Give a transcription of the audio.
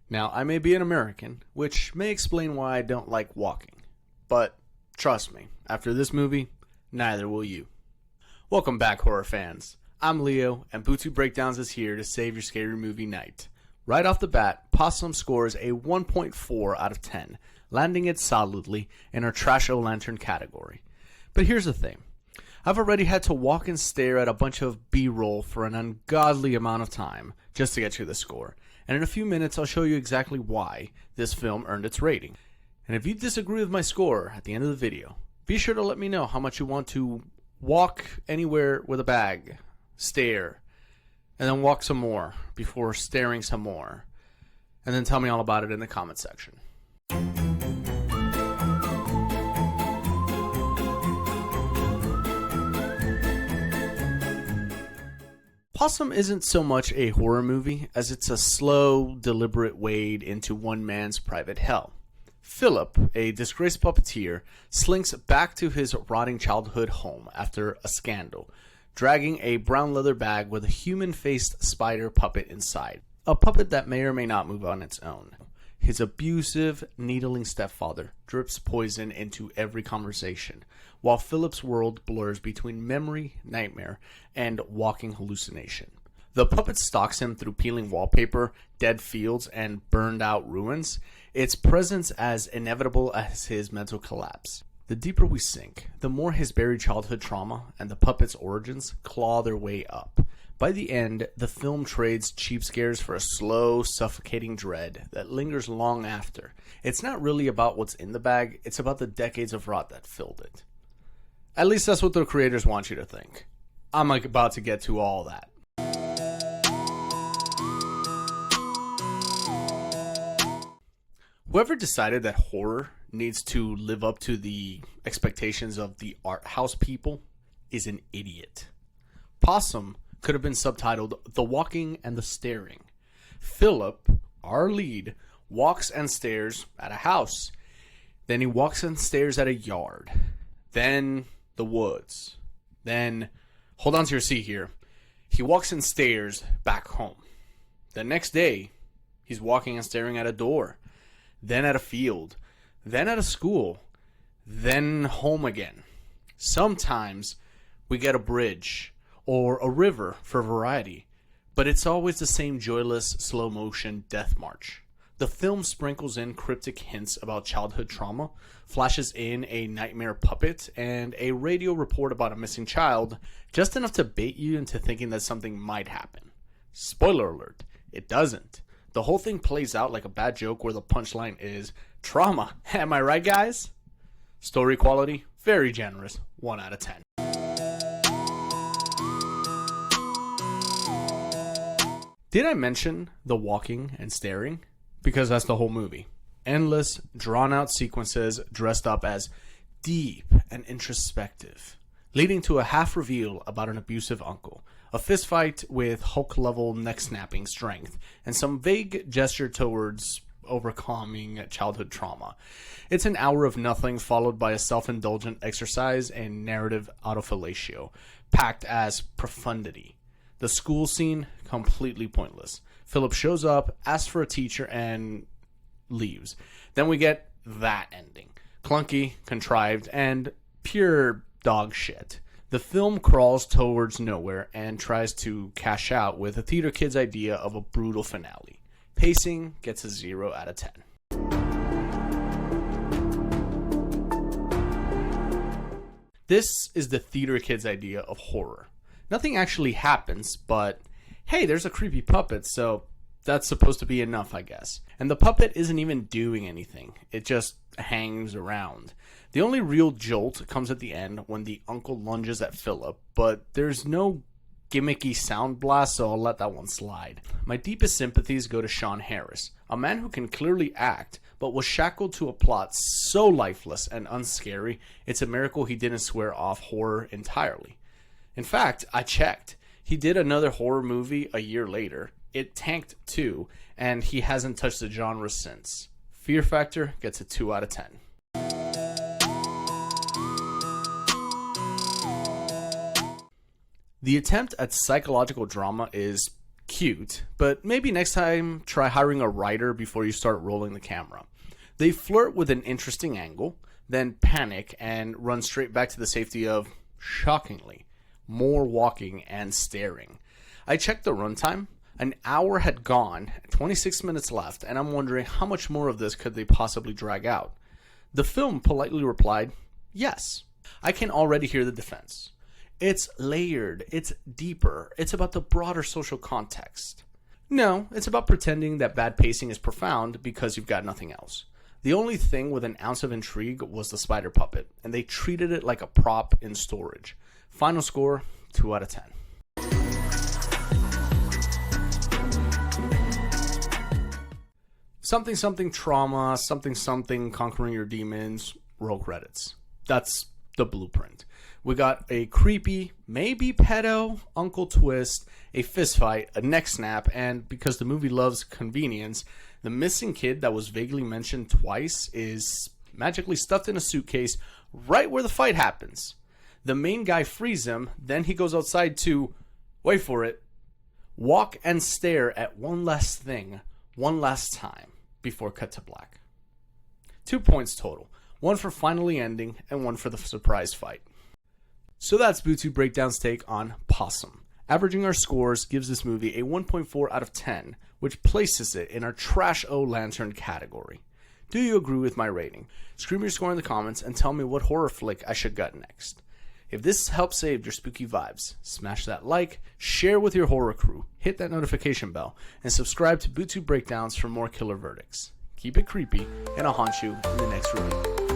Now, I may be an American, which may explain why I don't like walking. But trust me, after this movie, neither will you. Welcome back, horror fans. I'm Leo, and Bootube Breakdowns is here to save your scary movie night. Right off the bat, Possum scores a 1.4 out of 10, landing it solidly in our Trash O Lantern category. But here's the thing. I've already had to walk and stare at a bunch of B-roll for an ungodly amount of time just to get to the score. And in a few minutes, I'll show you exactly why this film earned its rating. And if you disagree with my score at the end of the video, be sure to let me know how much you want to walk anywhere with a bag, stare, and then walk some more before staring some more. And then tell me all about it in the comment section. Possum isn't so much a horror movie as it's a slow, deliberate wade into one man's private hell. Philip, a disgraced puppeteer, slinks back to his rotting childhood home after a scandal, dragging a brown leather bag with a human-faced spider puppet inside. A puppet that may or may not move on its own. His abusive, needling stepfather drips poison into every conversation, while Philip's world blurs between memory, nightmare, and walking hallucination. The puppet stalks him through peeling wallpaper, dead fields, and burned-out ruins, its presence as inevitable as his mental collapse. The deeper we sink, the more his buried childhood trauma and the puppet's origins claw their way up. By the end, the film trades cheap scares for a slow, suffocating dread that lingers long after. It's not really about what's in the bag, it's about the decades of rot that filled it. At least that's what the creators want you to think. I'm about to get to all that. Whoever decided that horror needs to live up to the expectations of the art house people is an idiot. Possum could have been subtitled The Walking and the Staring. Philip, our lead, walks and stares at a house. Then he walks and stares at a yard. Then the woods. Then, hold on to your seat here, he walks and stares back home. The next day, he's walking and staring at a door. Then at a field. Then at a school. Then home again. Sometimes we get a bridge or a river for variety, but it's always the same joyless, slow-motion death march. The film sprinkles in cryptic hints about childhood trauma, flashes in a nightmare puppet, and a radio report about a missing child, just enough to bait you into thinking that something might happen. Spoiler alert, it doesn't. The whole thing plays out like a bad joke where the punchline is trauma. Am I right, guys? Story quality, very generous, 1 out of 10. Did I mention the walking and staring? Because that's the whole movie. Endless, drawn-out sequences dressed up as deep and introspective, leading to a half-reveal about an abusive uncle, a fistfight with Hulk-level neck-snapping strength, and some vague gesture towards overcoming childhood trauma. It's an hour of nothing followed by a self-indulgent exercise in narrative autofellatio, packed as profundity. The school scene, completely pointless. Philip shows up, asks for a teacher, and leaves. Then we get that ending. Clunky, contrived, and pure dog shit. The film crawls towards nowhere and tries to cash out with a theater kid's idea of a brutal finale. Pacing gets a 0 out of 10. This is the theater kid's idea of horror. Nothing actually happens, but hey, there's a creepy puppet, so that's supposed to be enough, I guess. And the puppet isn't even doing anything. It just hangs around. The only real jolt comes at the end when the uncle lunges at Philip, but there's no gimmicky sound blast, so I'll let that one slide. My deepest sympathies go to Sean Harris, a man who can clearly act, but was shackled to a plot so lifeless and unscary, it's a miracle he didn't swear off horror entirely. In fact, I checked. He did another horror movie a year later. It tanked too, and he hasn't touched the genre since. Fear Factor gets a 2 out of 10. The attempt at psychological drama is Cute, but maybe next time try hiring a writer before you start rolling the camera. They flirt with an interesting angle, then panic and run straight back to the safety of, shockingly, more walking and staring. I checked the runtime. An hour had gone, 26 minutes left, and I'm wondering how much more of this could they possibly drag out. The film politely replied, yes. I can already hear the defense. It's layered, it's deeper, it's about the broader social context. No, it's about pretending that bad pacing is profound because you've got nothing else. The only thing with an ounce of intrigue was the spider puppet, and they treated it like a prop in storage. Final score, 2 out of 10. Something something trauma, something something conquering your demons, roll credits. That's the blueprint. We got a creepy, maybe pedo, uncle twist, a fistfight, a neck snap, and because the movie loves convenience, the missing kid that was vaguely mentioned twice is magically stuffed in a suitcase right where the fight happens. The main guy frees him, then he goes outside to, wait for it, walk and stare at one last thing, one last time, before cut to black. 2 points total. One for finally ending, and one for the surprise fight. So that's Bootube Breakdowns' take on Possum. Averaging our scores gives this movie a 1.4 out of 10, which places it in our Trash O Lantern category. Do you agree with my rating? Scream your score in the comments and tell me what horror flick I should gut next. If this helps save your spooky vibes, smash that like, share with your horror crew, hit that notification bell, and subscribe to Bootube Breakdowns for more killer verdicts. Keep it creepy, and I'll haunt you in the next review.